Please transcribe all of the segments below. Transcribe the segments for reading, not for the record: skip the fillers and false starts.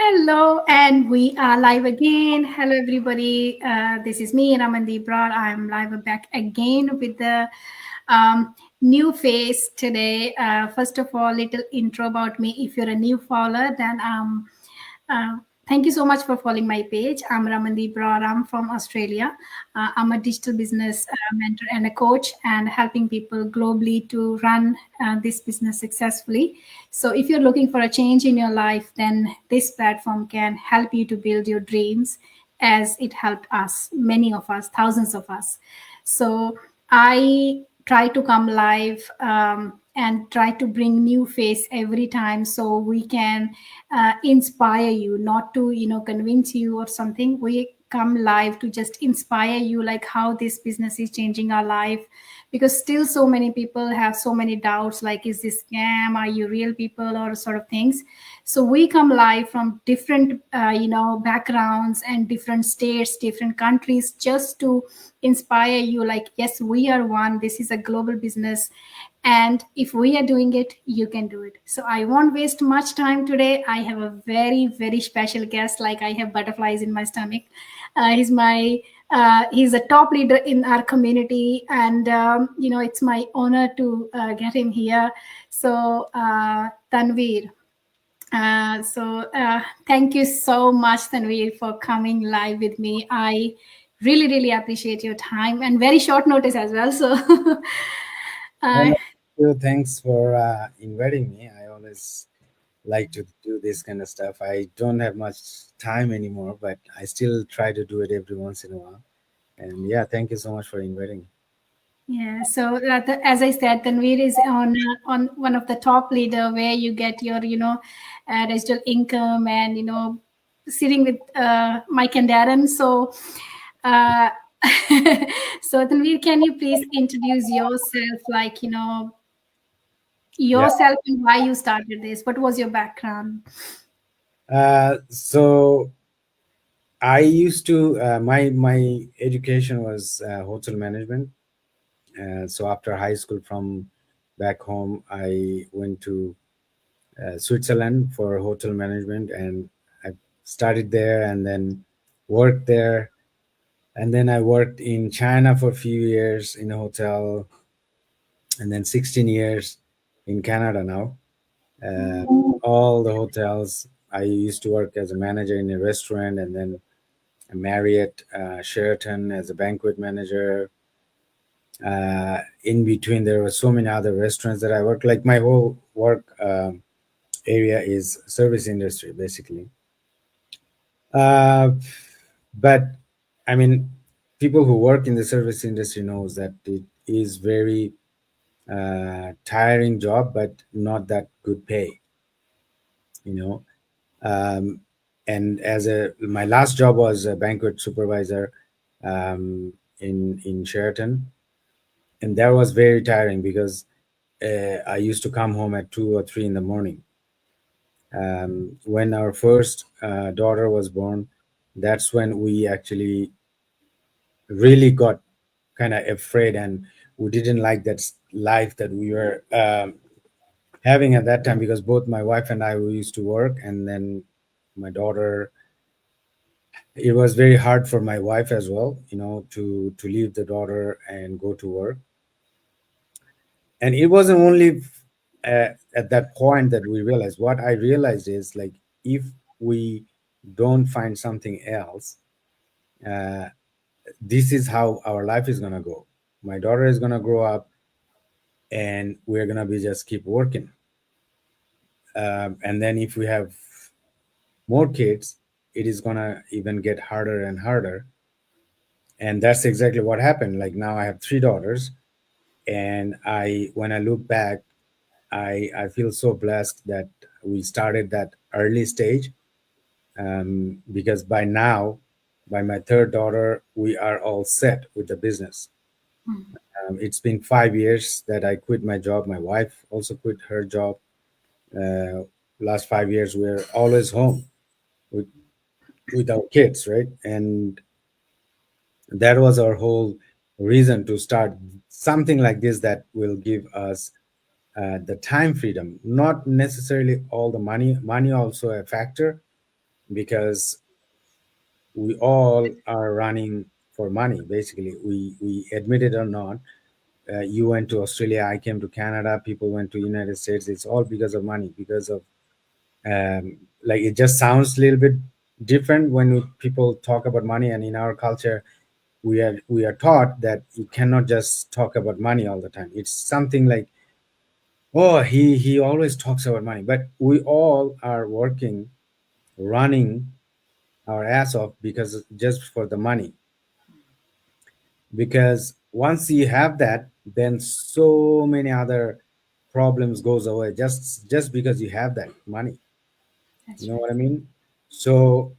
Hello, and we are live again. Hello, everybody. This is me, Ramandeep Broad. I'm live back again with the new face today. First of all, little intro about me. If you're a new follower, then uh, thank you so much for following my page. I'm Ramandeep Broad. I'm from Australia. I'm a digital business mentor and a coach, and helping people globally to run this business successfully. So, if you're looking for a change in your life, then this platform can help you to build your dreams as it helped us, many of us, thousands of us. So, I try to come live and try to bring new face every time so we can inspire you, not to, convince you or something. We come live to just inspire you, like how this business is changing our life, because still so many people have so many doubts, like, is this scam, are you real people, or sort of things. So we come live from different backgrounds and different states, different countries, just to inspire you, like, yes, we are one, this is a global business, and if we are doing it, you can do it. So I won't waste much time today. I have a very, very special guest, like I have butterflies in my stomach. He's a top leader in our community, and it's my honor to get him here. So Tanveer, thank you so much, Tanveer, for coming live with me. I really, really appreciate your time and very short notice as well. So, uh, Well, thanks for inviting me. I always like to do this kind of stuff. I don't have much time anymore, but I still try to do it every once in a while. And yeah, thank you so much for inviting. yeah. So, as I said, Tanveer is on one of the top leader where you get your digital income, and sitting with Mike and Darren. So. Uh, so Tanveer, can you please introduce yourself, like Yeah. yourself and why you started this? What was your background? So I used to my education was hotel management. So after high school from back home, I went to Switzerland for hotel management, and I started there and then worked there. And then I worked in China for a few years in a hotel, and then 16 years in Canada now. Uh, all the hotels. I used to work as a manager in a restaurant, and then a Marriott, Sheraton as a banquet manager. In between, there were so many other restaurants that I worked. Like my whole work area is service industry, basically. Uh, but I mean, people who work in the service industry knows that it is very tiring job, but not that good pay. You know, um, and as a my last job was a banquet supervisor in Sheraton, and that was very tiring because I used to come home at 2 or 3 in the morning. When our first daughter was born, that's when we actually really got kind of afraid, and we didn't like that life that we were having at that time, because both my wife and I, we used to work, and then my daughter, it was very hard for my wife as well, to leave the daughter and go to work. And it wasn't only at that point that we realized. What I realized is, like, if we don't find something else, uh, this is how our life is going to go. My daughter is going to grow up, and we're going to be just keep working. And then if we have more kids, it is going to even get harder and harder. And that's exactly what happened. Like, now I have 3 daughters, and when I look back, I feel so blessed that we started that early stage, because by now, by my third daughter, we are all set with the business. It's been 5 years that I quit my job. My wife also quit her job. Uh, Last 5 years, we're always home with our kids, right? And that was our whole reason to start something like this, that will give us the time freedom, not necessarily all the money. Money also a factor, because we all are running for money. Basically, we admit it or not. You went to Australia, I came to Canada, people went to United States. It's all because of money, because of like it just sounds a little bit different when people talk about money. And in our culture, we are taught that you cannot just talk about money all the time. It's something like, oh, he always talks about money, but we all are working, running our ass off because just for the money. Because once you have that, then so many other problems goes away, just because you have that money. You That's know right. what I mean? So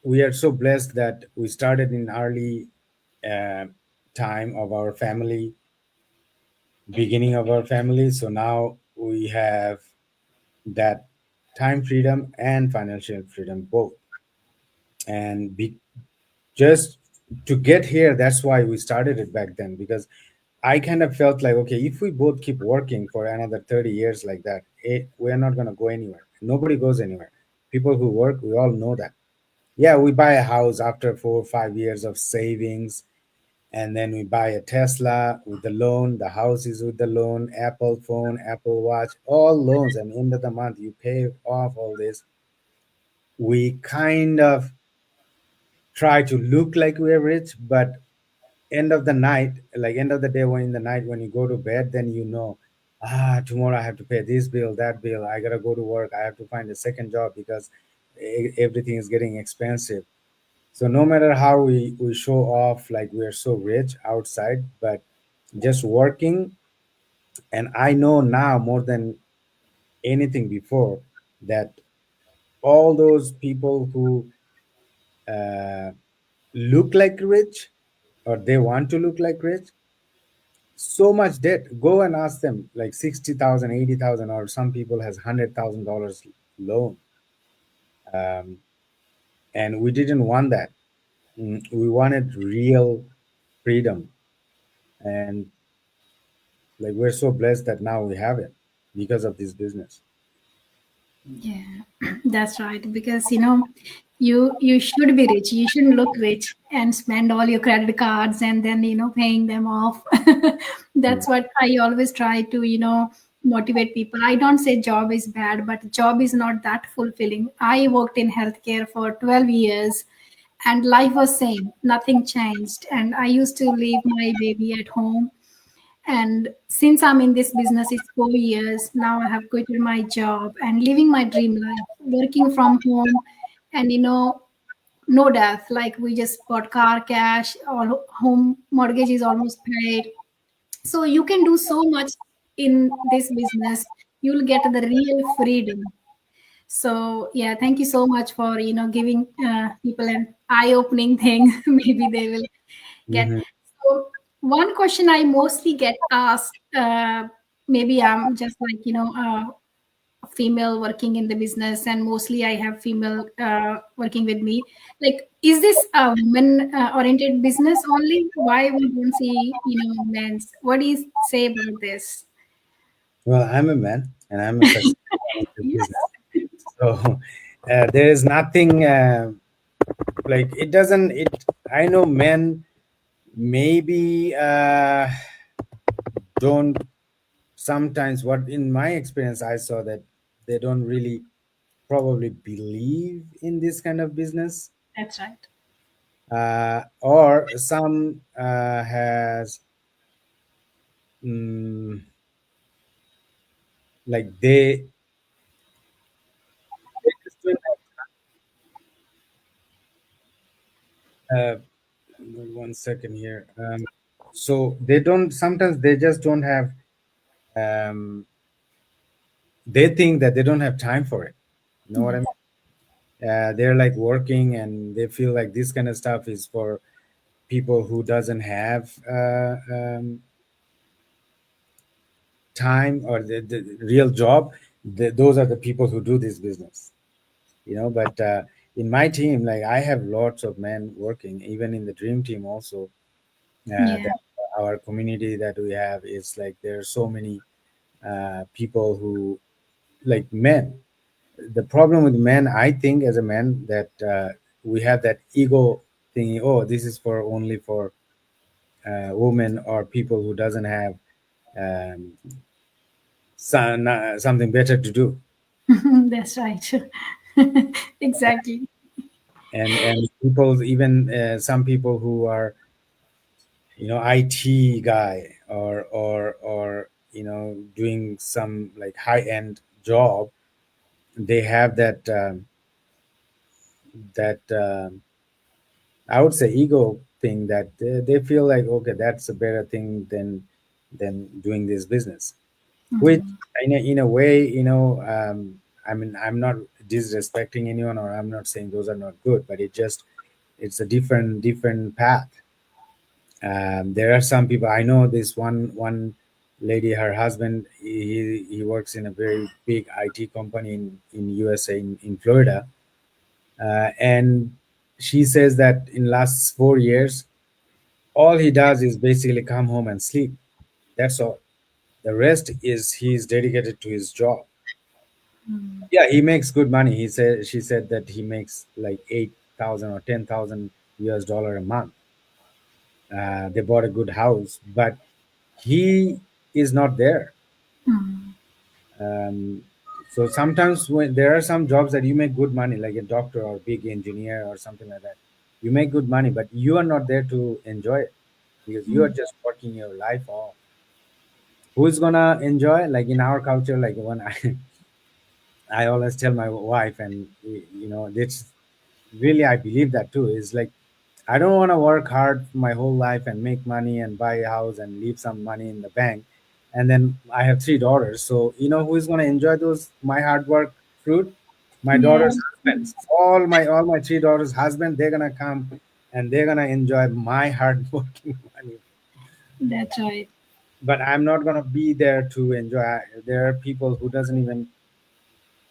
we are so blessed that we started in early uh, time of our family, beginning of our family. So now we have that time freedom and financial freedom both. And just to get here, that's why we started it back then. Because I kind of felt like, okay, if we both keep working for another 30 years like that, we're not going to go anywhere. Nobody goes anywhere. People who work, we all know that. Yeah, we buy a house after 4 or 5 years of savings, and then we buy a Tesla with the loan. The house is with the loan, Apple phone, Apple Watch, all loans. And end of the month, you pay off all this. We kind of try to look like we're rich, but end of the night, like end of the day, when in the night when you go to bed, then you know, tomorrow I have to pay this bill, that bill. I gotta go to work. I have to find a second job because everything is getting expensive. So no matter how we show off like we're so rich outside, but just working. And I know now more than anything before that all those people who uh, look like rich, or they want to look like rich, so much debt. Go and ask them, like 60,000, 80,000, or some people has $100,000 loan. um, and we didn't want that. We wanted real freedom. And like we're so blessed that now we have it because of this business. Yeah, that's right. Because you should be rich. You shouldn't look rich and spend all your credit cards and then paying them off. Mm. That's what I always try to motivate people. I don't say job is bad, but job is not that fulfilling. I worked in healthcare for 12 years, and life was same. Nothing changed, and I used to leave my baby at home. And since I'm in this business, it's 4 years now. I have quitted my job and living my dream life, working from home, and no death. Like we just bought car cash, all home mortgage is almost paid. So you can do so much in this business. You'll get the real freedom. So yeah, thank you so much for giving people an eye-opening thing. Maybe they will get. Hmm. So one question I mostly get asked, maybe I'm just like a female working in the business, and mostly I have female working with me. Like, is this a women oriented business only? Why we don't see men's? What do you say about this? Well, I'm a man and I'm a successful in this business. Yes. So there is nothing like it doesn't. It I know men maybe don't sometimes. What in my experience I saw that they don't really probably believe in this kind of business, That's right. or some has mm, like they just don't have, 1 second here. So they don't, sometimes they just don't have, um, they think that they don't have time for it. You know what I Yes. mean? They're like working and they feel like this kind of stuff is for people who doesn't have time, or the real job. Those are the people who do this business, but in my team, like I have lots of men working, even in the dream team also. Yeah. That our community that we have is like there are so many people who, like men. the problem with men, I think, as a man, that we have that ego thingy. Oh, this is for only for women or people who doesn't have um, something better to do. That's right. Exactly. And people, even some people who are, IT guy, or doing some like high end job, they have that I would say ego thing, that they feel like, okay, that's a better thing than doing this business. Which, in a way, I mean, I'm not disrespecting anyone, or I'm not saying those are not good, but it's a different path. There are some people I know. This one lady, her husband, he works in a very big IT company in USA, in Florida, and she says that in last 4 years, all he does is basically come home and sleep. That's all. The rest is he's dedicated to his job. Yeah, he makes good money. She said that he makes like 8,000 or 10,000 US dollar a month. They bought a good house, but he is not there. Um, so sometimes when there are some jobs that you make good money, like a doctor or big engineer or something like that, you make good money, but you are not there to enjoy it because you are just working your life off. Who's gonna enjoy? Like in our culture, like when I always tell my wife, and it's really, I believe that too. Is like, I don't want to work hard my whole life and make money and buy a house and leave some money in the bank, and then I have three daughters. So who is going to enjoy those my hard work fruit? My Yeah, daughter's husbands. All my three daughters' husband. They're gonna come and they're gonna enjoy my hard working money. that's right. But I'm not gonna be there to enjoy. There are people who doesn't even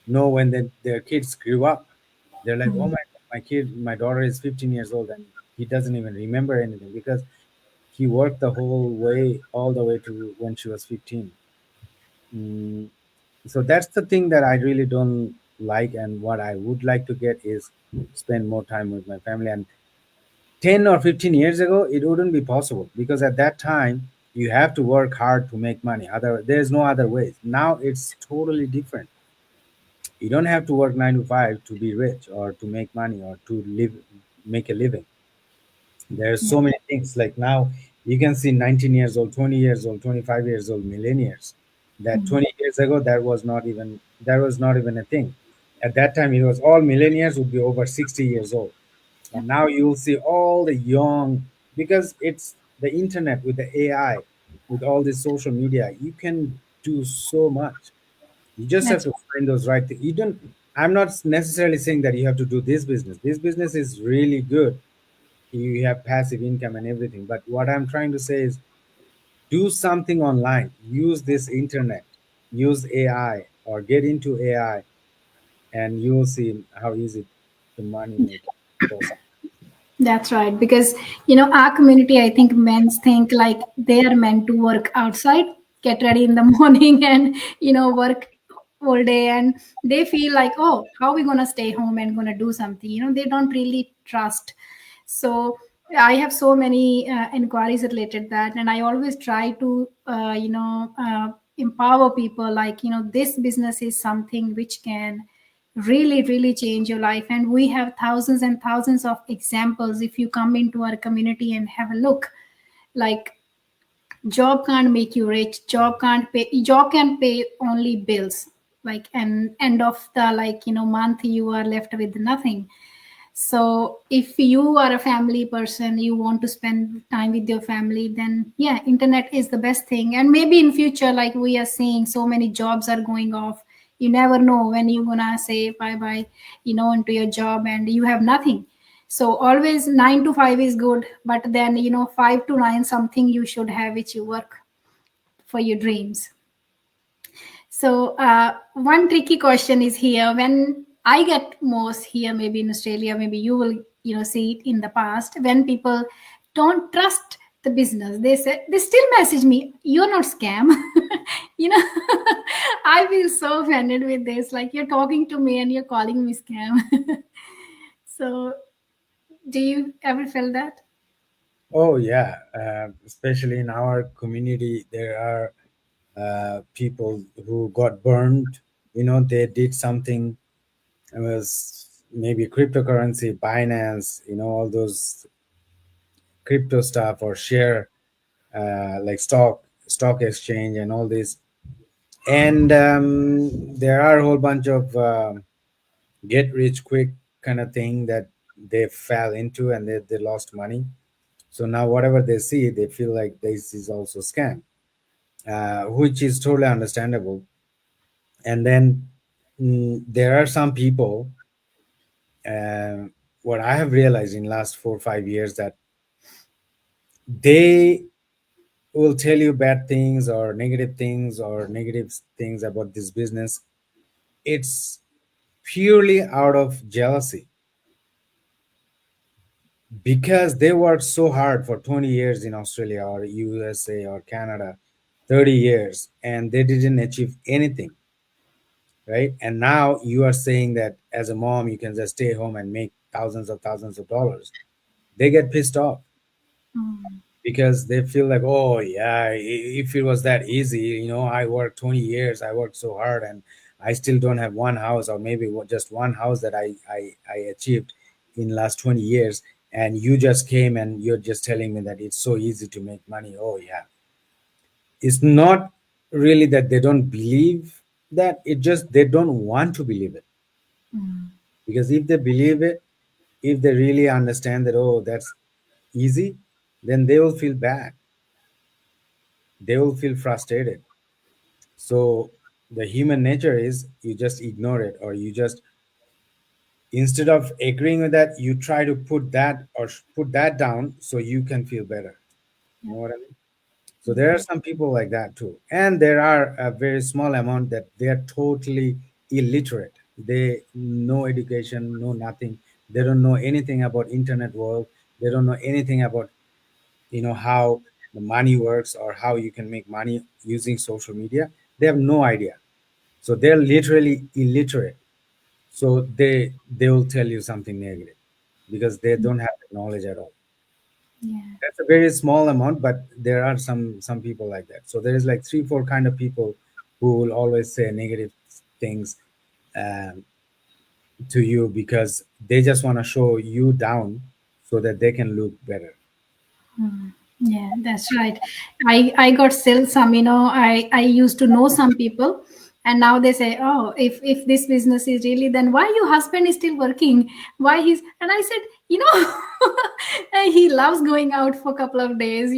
know when their kids grew up. They're like, oh my kid, my daughter is 15 years old and he doesn't even remember anything because he worked the whole way, all the way to when she was 15. Mm, so that's the thing that I really don't like, and what I would like to get is spend more time with my family. And 10 or 15 years ago, it wouldn't be possible because at that time you have to work hard to make money. There's no other ways. Now it's totally different. You don't have to work 9 to 5 to be rich or to make money or to make a living. There's Yeah, so many things. Like now, you can see 19 years old, 20 years old, 25 years old millennials. That 20 years ago, that was not even a thing. At that time, it was all millennials would be over 60 years old. yeah, But now you will see all the young, because it's the internet with the AI, with all this social media. You can do so much. You just have that's to find those right things. You don't. I'm not necessarily saying that you have to do this business. This business is really good. You have passive income and everything. But what I'm trying to say is, do something online. Use this internet. Use AI or get into AI, and you will see how easy the money make for some. That's right. Because, our community, I think men's think like they are meant to work outside, get ready in the morning and, work all day. And they feel like, oh, how are we going to stay home and going to do something? They don't really trust. So I have so many inquiries related that. And I always try to, empower people like, this business is something which can really really change your life, and we have thousands and thousands of examples. If you come into our community and have a look, like, job can't make you rich, job can pay only bills, like, and end of the, like, month you are left with nothing. So if you are a family person, you want to spend time with your family, then yeah, internet is the best thing. And maybe in future, like we are seeing so many jobs are going off, you never know when you're gonna say bye bye, into your job and you have nothing. So always 9 to 5 is good, but then 5 to 9 something you should have which you work for your dreams. So one tricky question is here. When I get most here, maybe in Australia, maybe you will see it in the past, when people don't trust the business. They said, they still message me, you're not scam. you know, I feel so offended with this. Like, you're talking to me and you're calling me scam. So, do you ever feel that? Oh yeah, especially in our community, there are people who got burned. They did something. It was maybe cryptocurrency, Binance, all those crypto stuff, or share, like stock exchange and all this. And there are a whole bunch of get rich quick kind of thing that they fell into, and they lost money. So now whatever they see, they feel like this is also scam, which is totally understandable. And then there are some people, uh, what I have realized in last 4 or 5 years, that they will tell you bad things or negative things about this business. It's purely out of jealousy, because they worked so hard for 20 years in Australia or USA or Canada, 30 years, and they didn't achieve anything, right? And now you are saying that as a mom, you can just stay home and make thousands of dollars. They get pissed off Mm, because they feel like, oh yeah, if it was that easy, I worked 20 years, I worked so hard, and I still don't have one house, or maybe just one house that I achieved in last 20 years, and you just came and you're just telling me that it's so easy to make money. Oh yeah, it's not really that they don't believe that, it just they don't want to believe it. mm, Because if they believe it, if they really understand that, oh, that's easy, then they will feel bad, they will feel frustrated. So the human nature is, you just ignore it, or you just, instead of agreeing with that, you try to put that, or put that down so you can feel better. You yeah, know what I mean? So there are some people like that too, and there are a very small amount that they are totally illiterate. They no education, no nothing. They don't know anything about internet world. They don't know anything about how the money works, or how you can make money using social media. They have no idea. So they're literally illiterate. So they will tell you something negative because they don't have the knowledge at all. yeah. That's a very small amount, but there are some people like that. So there is like 3 4 kind of people who will always say negative things, um, to you, because they just want to show you down so that they can look better. Yeah, that's right. I got still some, I used to know some people, and now they say, oh, if this business is really, then why your husband is still working? Why he's, and I said, he loves going out for a couple of days.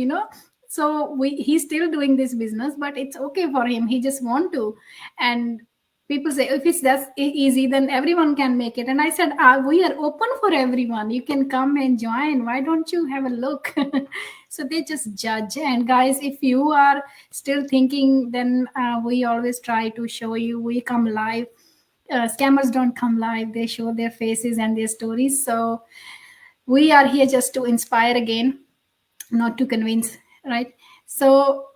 So he's still doing this business, but it's okay for him. He just want to. And people say, if it's that easy, then everyone can make it. And I said, we are open for everyone. You can come and join. Why don't you have a look? So they just judge. And guys, if you are still thinking, then we always try to show you, we come live. Scammers don't come live, they show their faces and their stories. So we are here just to inspire again, not to convince, right? So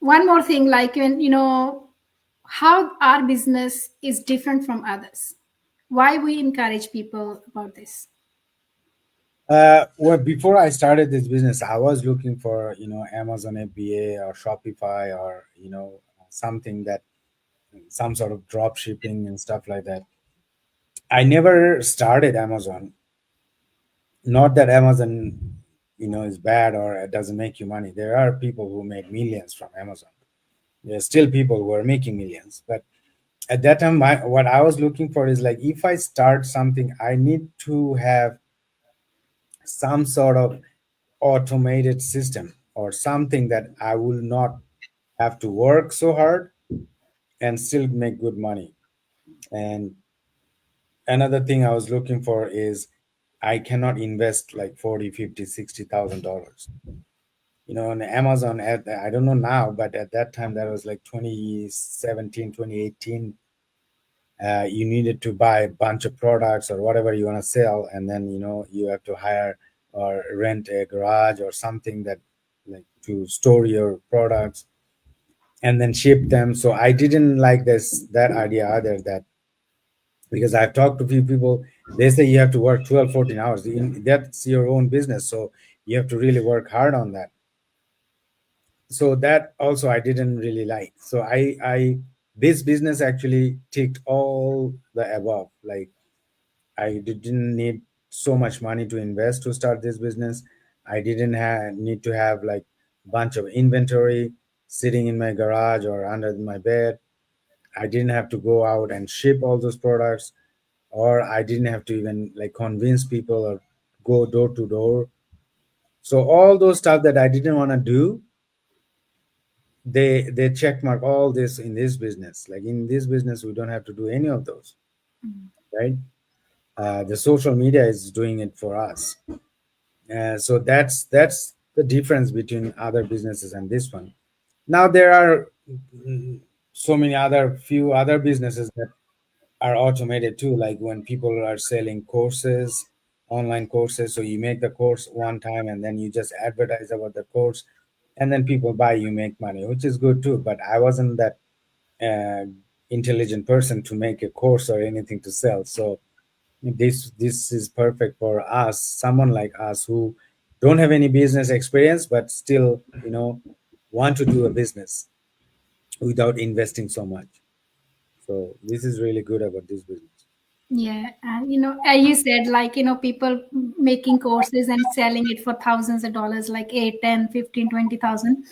one more thing, like, when how our business is different from others, why we encourage people about this. Well, before I started this business, I was looking for Amazon FBA or Shopify, or something that, some sort of drop shipping and stuff like that. I never started Amazon. Not that Amazon is bad or it doesn't make you money. There are people who make millions from Amazon. There's still people who are making millions. But at that time, what I was looking for is like, if I start something, I need to have some sort of automated system, or something that I will not have to work so hard and still make good money. And another thing I was looking for is, I cannot invest like 40, 50, $60,000. On Amazon, I don't know now, but at that time, that was like 2017, 2018. You needed to buy a bunch of products or whatever you want to sell, and then you have to hire or rent a garage or something that like to store your products and then ship them. So I didn't like this that idea either. That because I've talked to few people, they say you have to work 12, 14 hours. That's your own business, so you have to really work hard on that. So that also I didn't really like. So I this business actually ticked all the above. Like I didn't need so much money to invest to start this business. I didn't need to have like bunch of inventory sitting in my garage or under my bed. I didn't have to go out and ship all those products, or I didn't have to even like convince people or go door to door. So all those stuff that I didn't want to do, they check mark all this in this business. Like in this business, we don't have to do any of those, right? The social media is doing it for us. So that's the difference between other businesses and this one. Now there are so many other few other businesses that are automated too, like when people are selling courses, online courses. So you make the course one time and then you just advertise about the course, and then people buy, you make money, which is good too. But I wasn't that uh, intelligent person to make a course or anything to sell. So this is perfect for us, someone like us who don't have any business experience but still want to do a business without investing so much. So this is really good about this business. Yeah, and as you said, like people making courses and selling it for thousands of dollars, like 8, 10, 15, 20,000.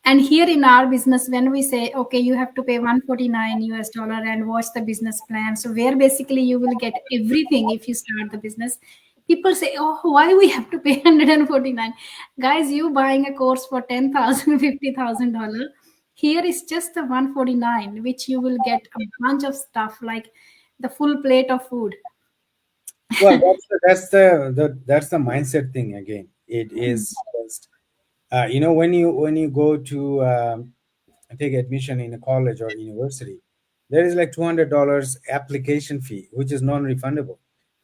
And here in our business, when we say, okay, you have to pay 149 US dollar and watch the business plan, so where basically you will get everything if you start the business. People say, oh, why we have to pay 149? Guys, you buying a course for 10,000, $50,000. Here is just the 149, which you will get a bunch of stuff like the full plate of food. Well, that's the mindset thing again. It is just when you go to take admission in a college or university, there is like $200 application fee, which is non-refundable.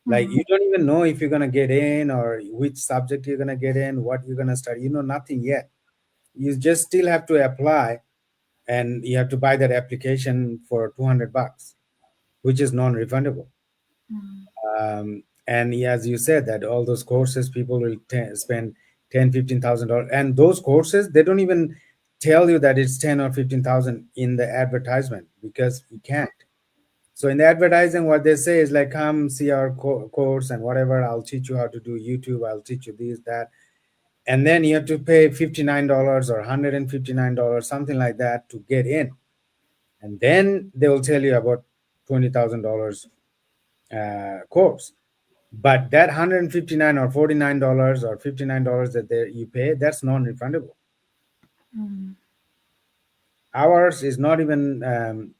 Like Hmm. you don't even know if you're gonna get in or which subject you're gonna get in, what you're gonna study. You know nothing yet. You just still have to apply, and you have to buy that application for $200, which is non-refundable. And as you said, that all those courses people will spend 10 15,000 dollars, and those courses they don't even tell you that it's 10 or 15,000 in the advertisement, because you can't. So in the advertising, what they say is like, come see our course and whatever, I'll teach you how to do YouTube, I'll teach you this, that. And then you have to pay $59 or $159, something like that, to get in. And then they will tell you about $20,000 course. But that 159 or $49 or $59 that you pay, that's non-refundable. Ours is not even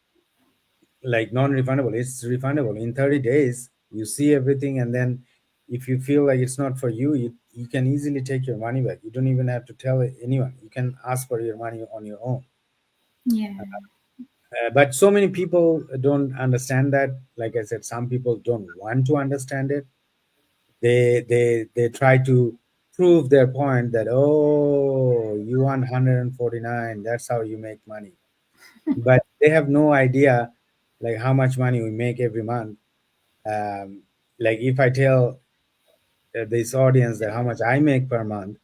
like non-refundable. It's refundable in 30 days. You see everything, and then if you feel like it's not for you, you can easily take your money back. You don't even have to tell anyone. You can ask for your money on your own. Yeah. But so many people don't understand that. Like I said, some people don't want to understand it. They try to prove their point that, oh, you want 149, that's how you make money. But they have no idea like how much money we make every month. Like if I tell this audience that how much I make per month,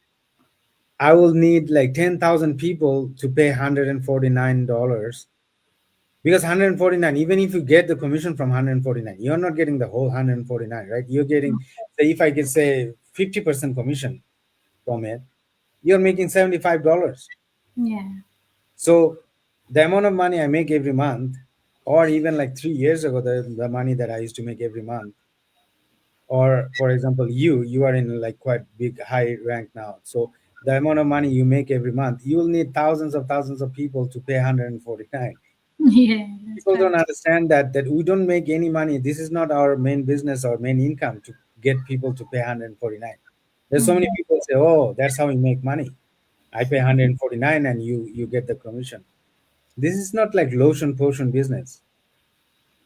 I will need like 10,000 people to pay $149, because 149, even if you get the commission from 149, you're not getting the whole 149, right? You're getting, say if I get say 50% commission from it, you're making $75. Yeah. So the amount of money I make every month, or even like 3 years ago, the money that I used to make every month, or for example, you are in like quite big high rank now. So the amount of money you make every month, you will need thousands of people to pay 149. Yeah, that's People don't right. understand that we don't make any money. This is not our main business or main income to get people to pay 149. There's so many Mhm. people say, oh, that's how we make money. I pay 149 and you get the commission. This is not like lotion potion business.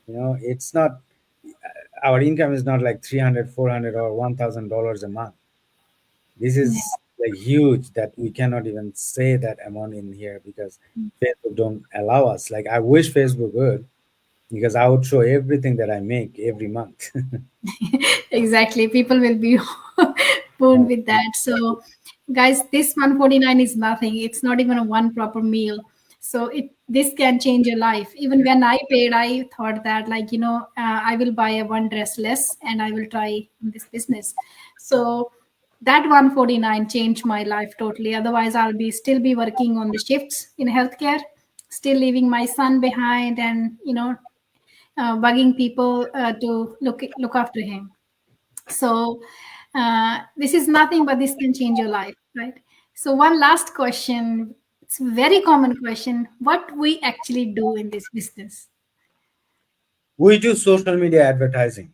It's not, our income is not like 300, 400, or $1,000 a month. This Yeah. is like huge that we cannot even say that amount in here because Facebook don't allow us. Like I wish Facebook would, because I would show everything that I make every month. Exactly. People will be born with that. So, guys, this 149 is nothing. It's not even a one proper meal. So it this can change your life. Even when I paid, I thought that like I will buy a one dress less and I will try this business. So that 149 changed my life totally. Otherwise, I'll be still be working on the shifts in healthcare, still leaving my son behind, and bugging people to look after him. So this is nothing, but this can change your life, right? So one last question. It's a very common question. What we actually do in this business? We do social media advertising.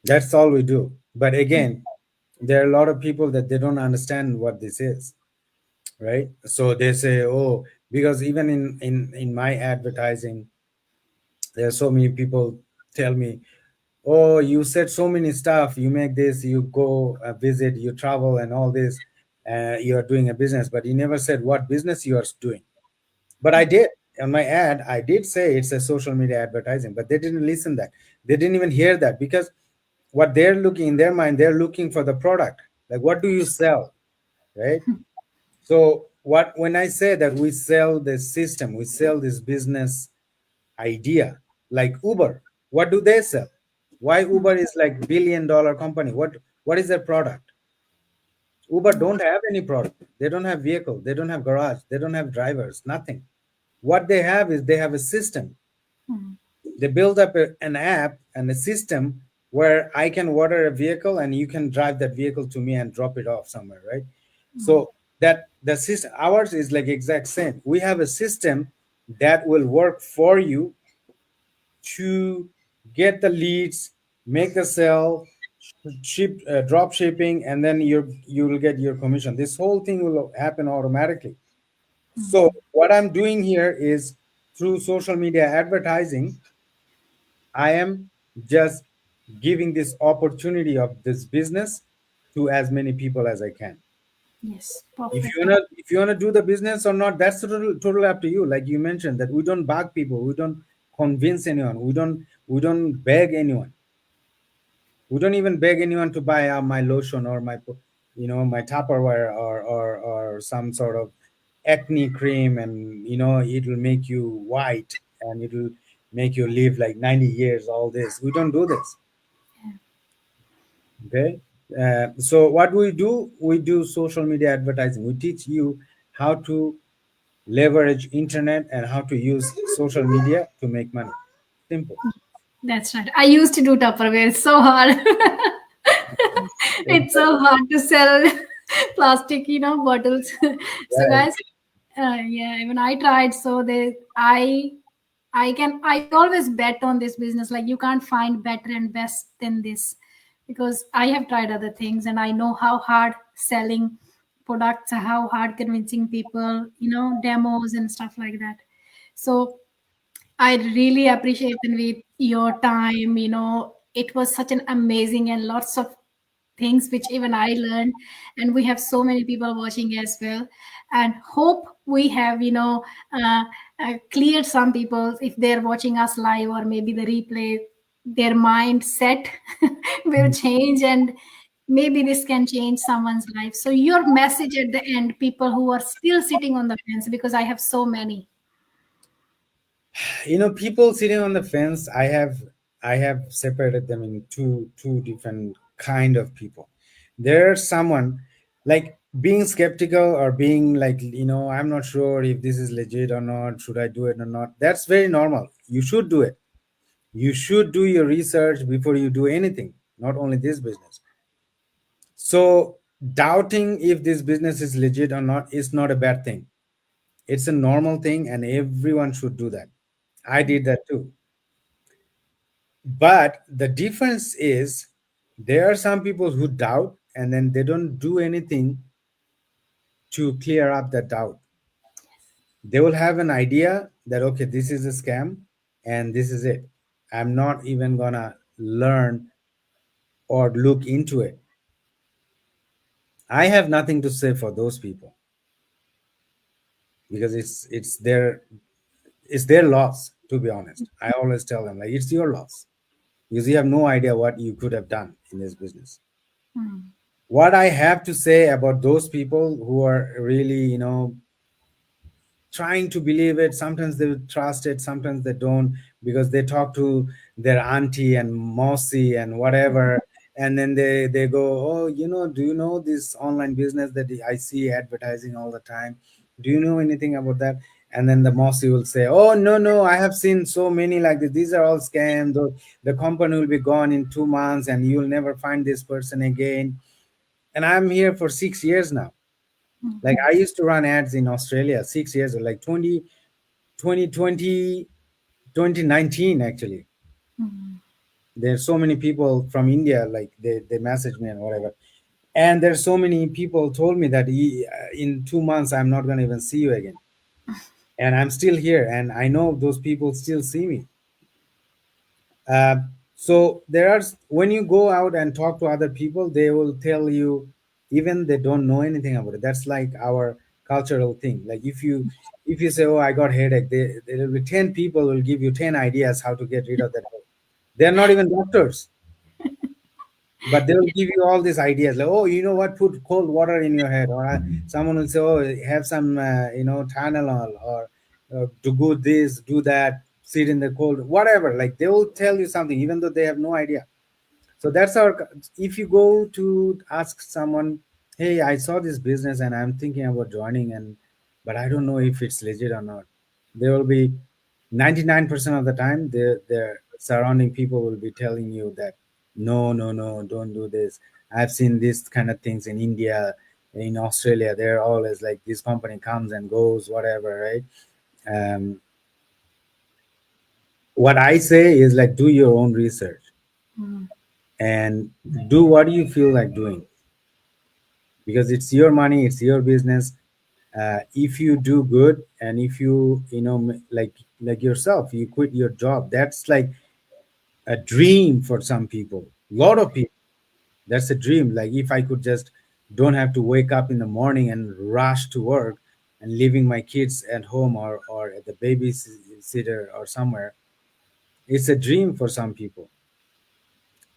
That's all we do. But again, there are a lot of people that they don't understand what this is, right? So they say, oh, because even in my advertising, there are so many people tell me, oh, you said so many stuff, you make this, you go visit, you travel and all this, you are doing a business, but you never said what business you are doing. But I did. On my ad I did say it's a social media advertising, but they didn't listen that. They didn't even hear that, because what they're looking in their mind, they're looking for the product, like what do you sell, right? So what, when I say that we sell this system, we sell this business idea, like Uber, what do they sell? Why Uber is like billion-dollar company? What is their product? Uber don't have any product. They don't have vehicle, they don't have garage, they don't have drivers, nothing. What they have is they have a system. They build up an app and a system where I can order a vehicle and you can drive that vehicle to me and drop it off somewhere, right? So that the system, ours is like exact same. We have a system that will work for you to get the leads, make the sale, ship, drop shipping, and then you will get your commission. This whole thing will happen automatically. So what I'm doing here is, through social media advertising, I am just giving this opportunity of this business to as many people as I can. Yes, If you perfect. wanna if you wanna do the business or not, that's totally up to you. Like you mentioned, that we don't bug people, we don't convince anyone, we don't beg anyone. We don't even beg anyone to buy my lotion or my Tupperware, or some sort of acne cream, and it'll make you white and it'll make you live like 90 years. All this, we don't do this. Okay. So what we do social media advertising. We teach you how to leverage internet and how to use social media to make money. Simple. That's right. I used to do Tupperware. It's so hard. It's so hard to sell plastic, bottles. So Right. guys, yeah, even I tried. So I always bet on this business. Like you can't find better and best than this, because I have tried other things and I know how hard selling products, how hard convincing people, demos and stuff like that. So I really appreciate with your time. It was such an amazing and lots of things which even I learned, and we have so many people watching as well. And hope we have, cleared some people if they're watching us live or maybe the replay, their mindset will change, and maybe this can change someone's life. So your message at the end, people who are still sitting on the fence, because I have so many. People sitting on the fence, I have separated them in two different kind of people. There's someone like being skeptical, or being like, I'm not sure if this is legit or not, should I do it or not. That's very normal. You should do it. You should do your research before you do anything, not only this business. So doubting if this business is legit or not is not a bad thing. It's a normal thing, and everyone should do that. I did that too. But the difference is, there are some people who doubt and then they don't do anything to clear up that doubt. They will have an idea that, okay, this is a scam and this is it. I'm not even gonna learn or look into it. I have nothing to say for those people because it's their loss. To be honest, I always tell them like it's your loss because you have no idea what you could have done in this business. Mm, What I have to say about those people who are really, trying to believe it, sometimes they trust it, sometimes they don't, because they talk to their auntie and mossy and whatever, and then they go, oh, do you know this online business that I see advertising all the time? Do you know anything about that? And then the mossy will say, oh, no, no, I have seen so many like this. These are all scams. The company will be gone in 2 months and you'll never find this person again. And I'm here for 6 years now. Like mm, I used to run ads in Australia 6 years ago, like 2020, 2019 actually. mm, There's so many people from India, like they message me and whatever. And there's so many people told me that in 2 months I'm not going to even see you again. And I'm still here and I know those people still see me. Uh, so when you go out and talk to other people, they will tell you, even they don't know anything about it. That's like our cultural thing. Like if you say, "Oh, I got headache," there will be 10 people will give you 10 ideas how to get rid of that headache. They're not even doctors, but they will give you all these ideas. Like, "Oh, you know what? Put cold water in your head," or someone will say, "Oh, have some, Tylenol, or to do this, do that." Sit in the cold, whatever. Like they will tell you something, even though they have no idea. So that's our. If you go to ask someone, hey, I saw this business and I'm thinking about joining, but I don't know if it's legit or not. There will be 99% of the time, the surrounding people will be telling you that no, no, no, don't do this. I've seen these kind of things in India, in Australia. They're always like this company comes and goes, whatever, right? Um, what I say is like do your own research mm, and do what you feel like doing because it's your money, it's your business. If you do good, and if like yourself, you quit your job, that's like a dream for some people, a lot of people. That's a dream. Like if I could just don't have to wake up in the morning and rush to work and leaving my kids at home or at the babysitter or somewhere, it's a dream for some people.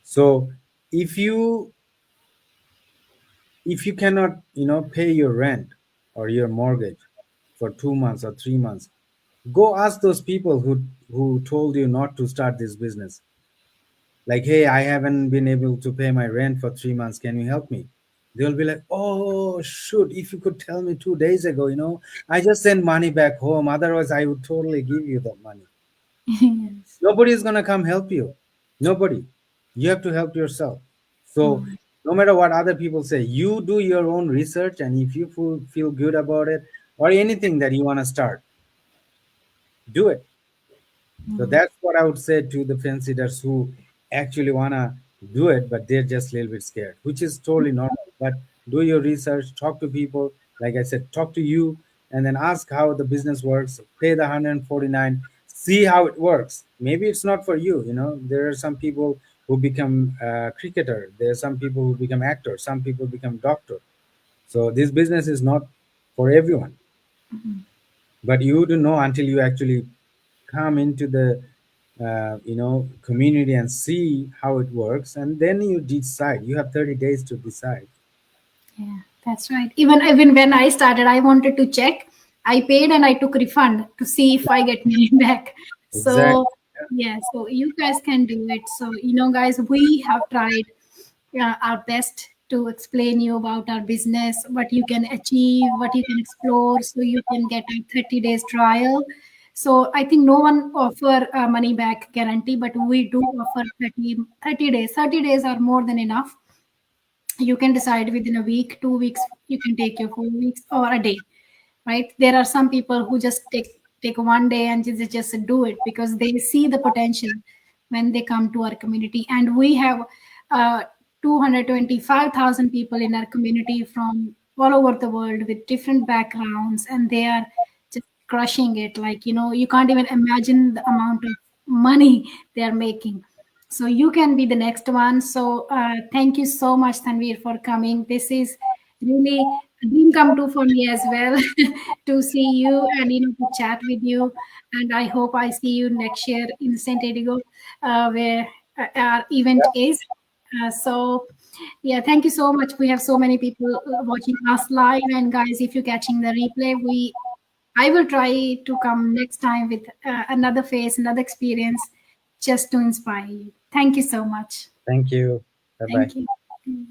So if you if you cannot pay your rent or your mortgage for 2 months or 3 months, go ask those people who told you not to start this business. Like, hey, I haven't been able to pay my rent for 3 months, can you help me? They'll be like, oh shoot, if you could tell me 2 days ago, I just send money back home, otherwise I would totally give you that money. yes. Nobody is going to come help you. Nobody. You have to help yourself. So Mm, no matter what other people say, you do your own research, and if you feel good about it or anything that you want to start, do it. So mm, that's what I would say to the fence sitters who actually wanna do it, but they're just a little bit scared, which is totally normal. But do your research, talk to people. Like I said, talk to you, and then ask how the business works. Pay the 149, see how it works. Maybe it's not for you. There are some people who become cricketer. There are some people who become actor. Some people become doctor. So this business is not for everyone. mm. But you don't know until you actually come into the community and see how it works, and then you decide. You have 30 days to decide. Yeah, that's right. Even when I started, I wanted to check. I paid and I took refund to see if I get money back. So Exactly. yeah, so you guys can do it. So guys, we have tried our best to explain you about our business, what you can achieve, what you can explore, so you can get a 30 days trial. So I think no one offer a money back guarantee, but we do offer 30 days. 30 days are more than enough. You can decide within a week, 2 weeks, you can take your 4 weeks or a day, right? There are some people who just take one day and just do it because they see the potential when they come to our community. And we have 225,000 people in our community from all over the world with different backgrounds, and they are just crushing it. Like, you can't even imagine the amount of money they are making. So you can be the next one. So thank you so much, Tanvir, for coming. This is really a dream come true for me as well to see you and to chat with you. And I hope I see you next year in St. Diego, where our event is. So yeah, thank you so much. We have so many people watching us live, and guys, if you're catching the replay, I will try to come next time with another face, another experience, just to inspire you. Thank you so much. Thank you. Bye bye. Thank you.